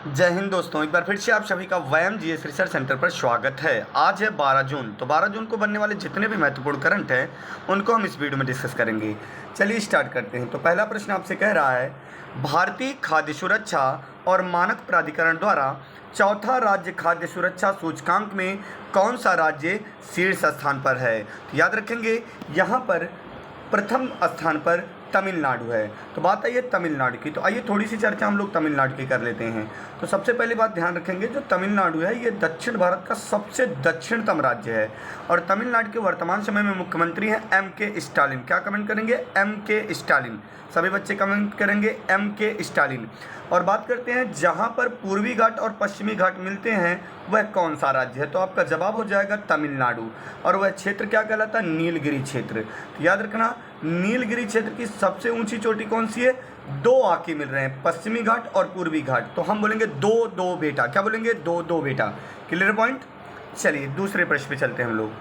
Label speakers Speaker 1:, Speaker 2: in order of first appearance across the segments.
Speaker 1: जय हिंद दोस्तों, एक बार फिर से आप सभी का व्यायाम जीएस रिसर्च सेंटर पर स्वागत है। आज है 12 जून। तो 12 जून को बनने वाले जितने भी महत्वपूर्ण करंट हैं उनको हम इस वीडियो में डिस्कस करेंगे। चलिए स्टार्ट करते हैं। तो पहला प्रश्न आपसे कह रहा है, भारतीय खाद्य सुरक्षा और मानक प्राधिकरण द्वारा चौथा राज्य खाद्य सुरक्षा सूचकांक में कौन सा राज्य शीर्ष स्थान पर है? तो याद रखेंगे, यहाँ पर प्रथम स्थान पर तमिलनाडु है। तो बात आई है तमिलनाडु की, तो आइए थोड़ी सी चर्चा हम लोग तमिलनाडु की कर लेते हैं। तो सबसे पहली बात ध्यान रखेंगे, जो तमिलनाडु है ये दक्षिण भारत का सबसे दक्षिणतम राज्य है और तमिलनाडु के वर्तमान समय में मुख्यमंत्री हैं M.K. स्टालिन। क्या कमेंट करेंगे? M.K. स्टालिन। सभी बच्चे कमेंट करेंगे M.K. स्टालिन। और बात करते हैं जहाँ पर पूर्वी घाट और पश्चिमी घाट मिलते हैं वह कौन सा राज्य है? तो आपका जवाब हो जाएगा तमिलनाडु। और वह क्षेत्र क्या कहलाता है? नीलगिरी क्षेत्र। तो याद रखना, नीलगिरी क्षेत्र की सबसे ऊंची चोटी कौन सी है? दो आके मिल रहे हैं, पश्चिमी घाट और पूर्वी घाट। तो हम बोलेंगे दो दो बेटा। क्या बोलेंगे? दो दो बेटा। Clear point. चलिए दूसरे प्रश्न पे चलते हैं हम लोग।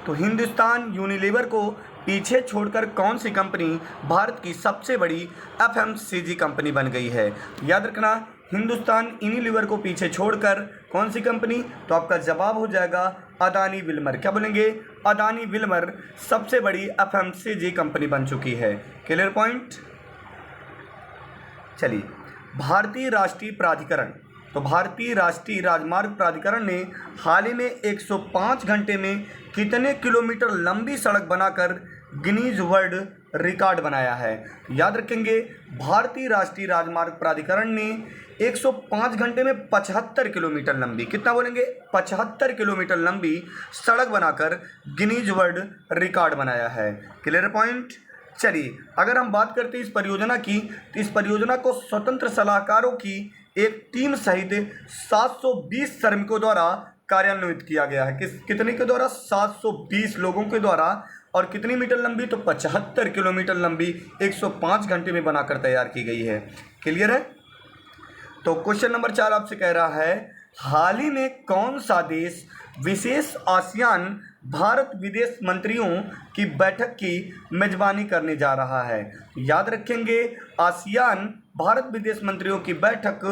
Speaker 1: तो हिंदुस्तान यूनिलीवर को पीछे छोड़कर कौन सी कंपनी भारत की सबसे बड़ी FMCG कंपनी बन गई है? याद रखना, हिंदुस्तान यूनिलीवर को पीछे छोड़कर कौन सी कंपनी? तो आपका जवाब हो जाएगा अदानी विल्मर। क्या बोलेंगे? अदानी विल्मर सबसे बड़ी FMCG कंपनी बन चुकी है। Clear point. चलिए, भारतीय राष्ट्रीय प्राधिकरण, तो भारतीय राष्ट्रीय राजमार्ग प्राधिकरण ने हाल ही में 105 घंटे में कितने किलोमीटर लंबी सड़क बनाकर गिनीज वर्ल्ड रिकॉर्ड बनाया है? याद रखेंगे, भारतीय राष्ट्रीय राजमार्ग प्राधिकरण ने 105 घंटे में 75 किलोमीटर लंबी, कितना बोलेंगे? 75 किलोमीटर लंबी सड़क बनाकर गिनीज वर्ल्ड रिकॉर्ड बनाया है। Clear point. चलिए, अगर हम बात करते हैं इस परियोजना की, तो इस परियोजना को स्वतंत्र सलाहकारों की एक टीम सहित 720 श्रमिकों द्वारा कार्यान्वित किया गया है। कितने के द्वारा? 720 लोगों के द्वारा। और कितनी मीटर लंबी? तो 75 किलोमीटर लंबी 105 घंटे में बनाकर तैयार की गई है। क्लियर है। तो क्वेश्चन नंबर 4 आपसे कह रहा है, हाल ही में कौन सा देश विशेष आसियान भारत विदेश मंत्रियों की बैठक की मेजबानी करने जा रहा है? याद रखेंगे, आसियान भारत विदेश मंत्रियों की बैठक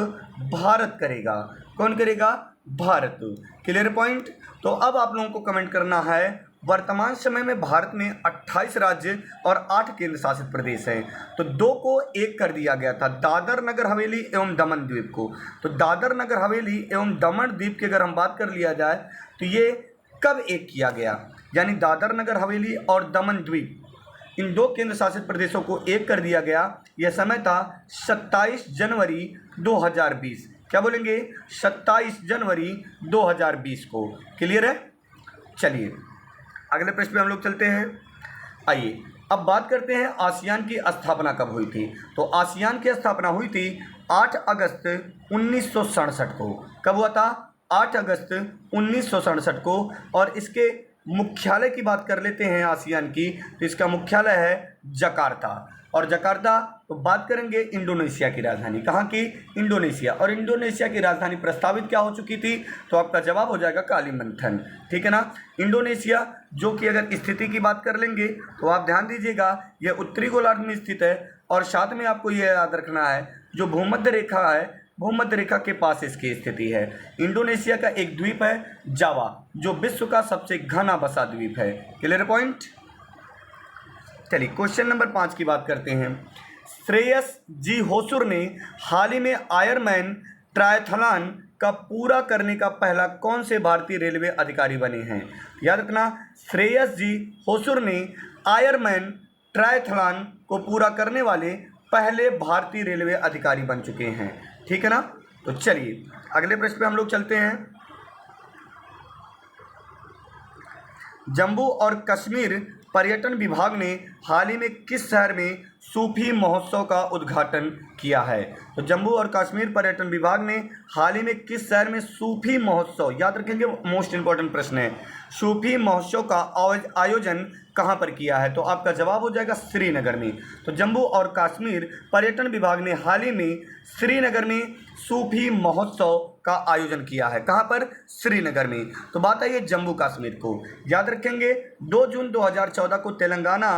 Speaker 1: भारत करेगा। कौन करेगा? भारत। Clear point. तो अब आप लोगों को कमेंट करना है, वर्तमान समय में भारत में 28 राज्य और 8 केंद्र शासित प्रदेश हैं। तो 2 को 1 कर दिया गया था, दादर नगर हवेली एवं दमन द्वीप को। तो दादर नगर हवेली एवं दमन द्वीप की अगर हम बात कर लिया जाए तो ये कब 1 किया गया? यानी दादर नगर हवेली और दमन द्वीप, इन 2 केंद्र शासित प्रदेशों को 1 कर दिया गया। यह समय था 27 जनवरी 2020। क्या बोलेंगे? 27 जनवरी 2020 को। क्लियर है। चलिए अगले प्रश्न पे हम लोग चलते हैं। आइए अब बात करते हैं आसियान की स्थापना कब हुई थी। तो आसियान की स्थापना हुई थी 8 अगस्त 1967 को। कब हुआ था? 8 अगस्त 1967 को। और इसके मुख्यालय की बात कर लेते हैं आसियान की, तो इसका मुख्यालय है जकार्ता। और जकार्ता तो बात करेंगे इंडोनेशिया की राजधानी। कहाँ की? इंडोनेशिया। और इंडोनेशिया की राजधानी प्रस्तावित क्या हो चुकी थी? तो आपका जवाब हो जाएगा कालीमंथन। ठीक है ना। इंडोनेशिया, जो कि अगर स्थिति की बात कर लेंगे तो आप ध्यान दीजिएगा, यह उत्तरी गोलार्ध में स्थित है। और साथ में आपको यह याद रखना है, जो भूमध्य रेखा है, भूमध्य रेखा के पास इसकी स्थिति है। इंडोनेशिया का एक द्वीप है जावा, जो विश्व का सबसे घना बसा द्वीप है। Clear point. चलिए क्वेश्चन नंबर 5 की बात करते हैं। श्रेयस जी होसुर ने हाल ही में आयरमैन ट्रायथलॉन का पूरा करने का पहला कौन से भारतीय रेलवे अधिकारी बने हैं? याद रखना, श्रेयस जी होसुर ने आयरमैन ट्रायथलॉन को पूरा करने वाले पहले भारतीय रेलवे अधिकारी बन चुके हैं। ठीक है ना। तो चलिए अगले प्रश्न पे हम लोग चलते हैं। जम्मू और कश्मीर पर्यटन विभाग ने हाल ही में किस शहर में सूफी महोत्सव का उद्घाटन किया है? तो जम्मू और कश्मीर पर्यटन विभाग ने हाल ही में किस शहर में सूफी महोत्सव, याद रखेंगे मोस्ट इंपॉर्टेंट प्रश्न है, सूफी महोत्सव का आयोजन कहाँ पर किया है? तो आपका जवाब हो जाएगा श्रीनगर में। तो जम्मू और कश्मीर पर्यटन विभाग ने हाल ही में श्रीनगर में सूफी महोत्सव का आयोजन किया है। कहाँ पर? श्रीनगर में। तो बात आई है जम्मू कश्मीर को। याद रखेंगे 2 जून 2014 को तेलंगाना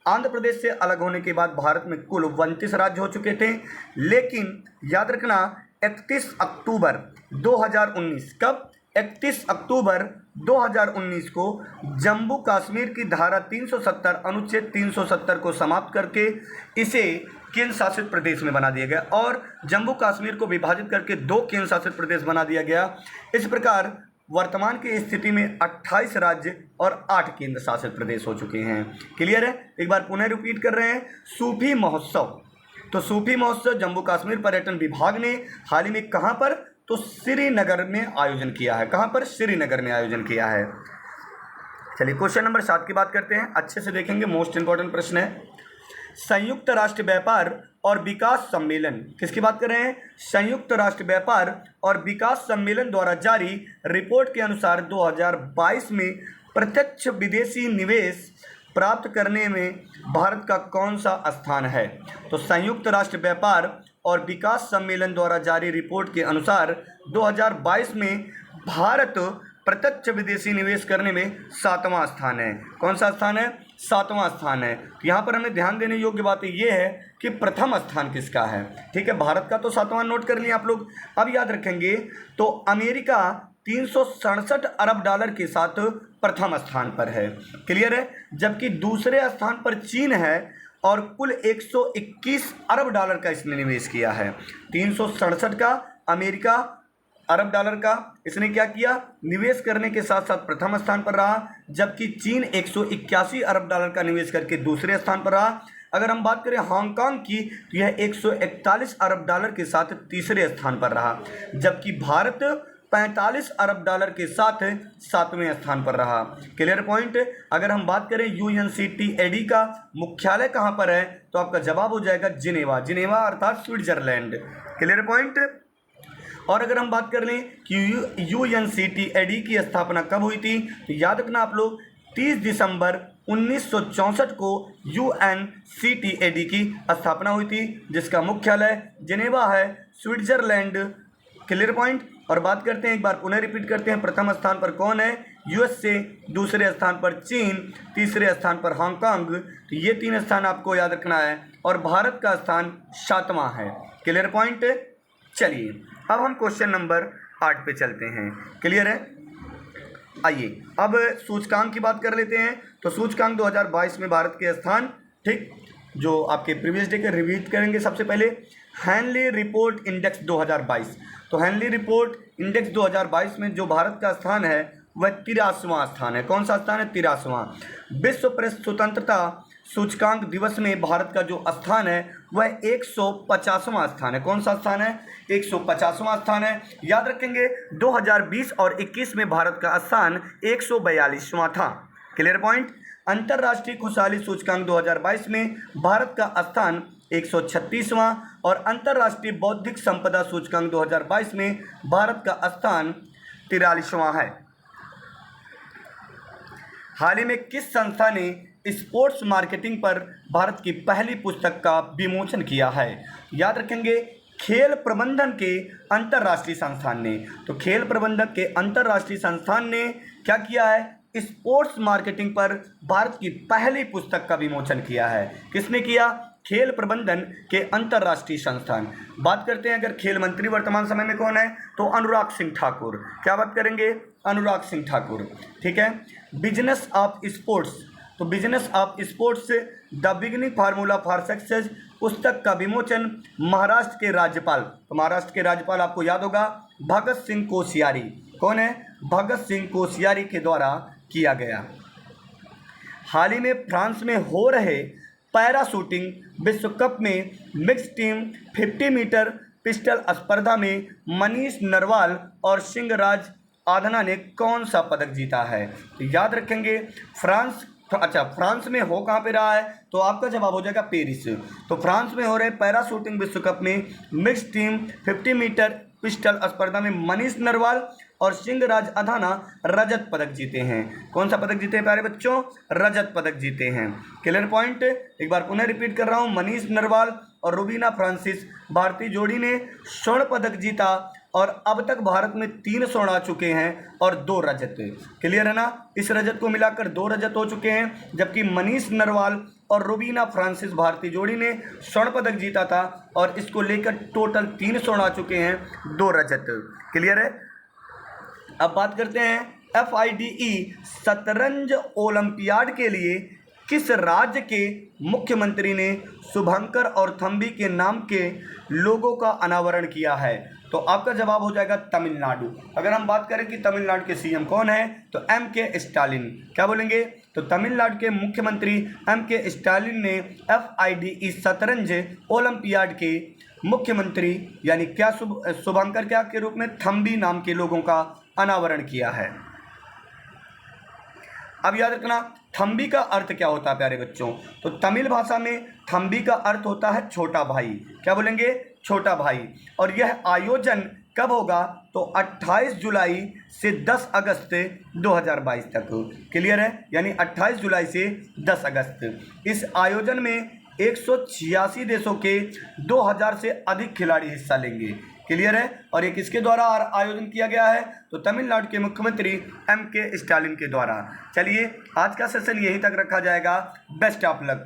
Speaker 1: आंध्र प्रदेश से अलग होने के बाद भारत में कुल 29 राज्य हो चुके थे। लेकिन याद रखना, 31 अक्टूबर 2019, कब? 31 अक्टूबर 2019 को जम्मू कश्मीर की धारा 370 अनुच्छेद 370 को समाप्त करके इसे केंद्र शासित प्रदेश में बना दिया गया और जम्मू कश्मीर को विभाजित करके 2 केंद्र शासित प्रदेश बना दिया गया। इस प्रकार वर्तमान की स्थिति में 28 राज्य और 8 केंद्र शासित प्रदेश हो चुके हैं। क्लियर है? एक बार पुनः रिपीट कर रहे हैं, सूफी महोत्सव। तो सूफी महोत्सव जम्मू कश्मीर पर्यटन विभाग ने हाल ही में कहाँ पर? तो श्रीनगर में आयोजन किया है। कहाँ पर? श्रीनगर में आयोजन किया है। चलिए क्वेश्चन नंबर 7 की बात करते हैं, अच्छे से देखेंगे, मोस्ट इंपॉर्टेंट प्रश्न है। संयुक्त राष्ट्र व्यापार और विकास सम्मेलन, किसकी बात कर रहे हैं? संयुक्त राष्ट्र व्यापार और विकास सम्मेलन द्वारा जारी रिपोर्ट के अनुसार 2022 में प्रत्यक्ष विदेशी निवेश प्राप्त करने में भारत का कौन सा स्थान है? तो संयुक्त राष्ट्र व्यापार और विकास सम्मेलन द्वारा जारी रिपोर्ट के अनुसार 2022 में भारत प्रत्यक्ष विदेशी निवेश करने में 7वां स्थान है। कौन सा स्थान है? 7वां स्थान है। तो यहाँ पर हमें ध्यान देने योग्य बात ये है कि प्रथम स्थान किसका है। ठीक है, भारत का तो 7वां नोट कर लिया आप लोग। अब याद रखेंगे तो अमेरिका 367 अरब डॉलर के साथ प्रथम स्थान पर है। क्लियर है? जबकि दूसरे स्थान पर चीन है और कुल 121 अरब डॉलर का इसने निवेश किया है। 367 का अमेरिका अरब डॉलर का इसने क्या किया? निवेश करने के साथ साथ प्रथम स्थान पर रहा, जबकि चीन 181 अरब डॉलर का निवेश करके दूसरे स्थान पर रहा। अगर हम बात करें हांगकांग की तो यह 141 अरब डॉलर के साथ तीसरे स्थान पर रहा, जबकि भारत 45 अरब डॉलर के साथ 7वें स्थान पर रहा। Clear point? अगर हम बात करें UNCTAD का मुख्यालय कहाँ पर है तो आपका जवाब हो जाएगा जिनेवा। जिनेवा अर्थात स्विट्जरलैंड। Clear point? और अगर हम बात कर लें कि UNCTAD की स्थापना कब हुई थी तो याद रखना आप लोग 30 दिसंबर 1964 को UNCTAD की स्थापना हुई थी, जिसका मुख्यालय जिनेवा है, स्विट्जरलैंड। Clear point? और बात करते हैं, एक बार पुनः रिपीट करते हैं, प्रथम स्थान पर कौन है? USA, दूसरे स्थान पर चीन, तीसरे स्थान पर हांगकांग। तो ये 3 स्थान आपको याद रखना है और भारत का स्थान 7वां है। Clear point? चलिए अब हम क्वेश्चन नंबर 8 पे चलते हैं। क्लियर है? आइए अब सूचकांक की बात कर लेते हैं। तो सूचकांक 2022 में भारत के स्थान, ठीक, जो आपके प्रीवियस डे के रिवीट करेंगे। सबसे पहले हैनली रिपोर्ट इंडेक्स 2022। तो हैनली रिपोर्ट इंडेक्स 2022 में जो भारत का स्थान है वह 83वां स्थान है। कौन सा स्थान है? 83वां। विश्व प्रेस स्वतंत्रता सूचकांक दिवस में भारत का जो स्थान है वह 150वां स्थान है। कौन सा स्थान है? 150वां स्थान है। याद रखेंगे 2020 और 21 में भारत का स्थान 142वां था। Clear point? अंतर्राष्ट्रीय खुशहाली सूचकांक 2022 में भारत का स्थान 136वां और अंतर्राष्ट्रीय बौद्धिक संपदा सूचकांक 2022 में भारत का स्थान 43वां है। हाल ही में किस संस्था ने स्पोर्ट्स मार्केटिंग पर भारत की पहली पुस्तक का विमोचन किया है? याद रखेंगे खेल प्रबंधन के अंतर्राष्ट्रीय संस्थान ने। तो खेल प्रबंधन के अंतर्राष्ट्रीय संस्थान ने क्या किया है? स्पोर्ट्स मार्केटिंग पर भारत की पहली पुस्तक का विमोचन किया है। किसने किया? खेल प्रबंधन के अंतर्राष्ट्रीय संस्थान। बात करते हैं अगर खेल मंत्री वर्तमान समय में कौन है तो अनुराग सिंह ठाकुर। क्या बात करेंगे? अनुराग सिंह ठाकुर। ठीक है। बिजनेस ऑफ स्पोर्ट्स, तो business of sports the beginning formula for success पुस्तक का विमोचन महाराष्ट्र के राज्यपाल, तो महाराष्ट्र के राज्यपाल आपको याद होगा भगत सिंह कोश्यारी। कौन है? भगत सिंह कोश्यारी के द्वारा किया गया। हाल ही में फ्रांस में हो रहे पैरा शूटिंग विश्व कप में मिक्स टीम 50 मीटर पिस्टल स्पर्धा में मनीष नरवाल और सिंहराज आधना ने कौन सा पदक जीता है? तो याद रखेंगे फ्रांस में हो कहाँ पे रहा है तो आपका जवाब हो जाएगा पेरिस। तो फ्रांस में हो रहे पैरा शूटिंग विश्व कप में मिक्स टीम 50 मीटर पिस्टल स्पर्धा में मनीष नरवाल और सिंहराज अधाना रजत पदक जीते हैं। कौन सा पदक जीते हैं प्यारे बच्चों? रजत पदक जीते हैं। Clear point? एक बार पुनः रिपीट कर रहा हूँ, मनीष नरवाल और रुबीना फ्रांसिस भारतीय जोड़ी ने स्वर्ण पदक जीता और अब तक भारत में 3 स्वर्ण आ चुके हैं और 2 रजत। क्लियर है ना? इस रजत को मिलाकर 2 रजत हो चुके हैं, जबकि मनीष नरवाल और रुबीना फ्रांसिस भारतीय जोड़ी ने स्वर्ण पदक जीता था और इसको लेकर टोटल 3 स्वर्ण आ चुके हैं, 2 रजत। क्लियर है? अब बात करते हैं FIDE शतरंज ओलंपियाड के लिए किस राज्य के मुख्यमंत्री ने शुभंकर और थम्बी के नाम के लोगों का अनावरण किया है? तो आपका जवाब हो जाएगा तमिलनाडु। अगर हम बात करें कि तमिलनाडु के CM कौन है, तो MK स्टालिन। क्या बोलेंगे? तो तमिलनाडु के मुख्यमंत्री MK स्टालिन ने FIDE शतरंज ओलंपियाड के मुख्यमंत्री यानी क्या शुभंकर क्या के रूप में थम्बी नाम के लोगों का अनावरण किया है। अब याद रखना थम्बी का अर्थ क्या होता है प्यारे बच्चों। तो तमिल भाषा में थम्बी का अर्थ होता है छोटा भाई। क्या बोलेंगे? छोटा भाई। और यह आयोजन कब होगा? तो 28 जुलाई से 10 अगस्त 2022 तक। क्लियर है? यानी 28 जुलाई से 10 अगस्त। इस आयोजन में 186 देशों के 2000 से अधिक खिलाड़ी हिस्सा लेंगे। क्लियर है? और ये किसके द्वारा आयोजन किया गया है? तो तमिलनाडु के मुख्यमंत्री MK स्टालिन के द्वारा। चलिए आज का सेशन यहीं तक रखा जाएगा। Best of luck.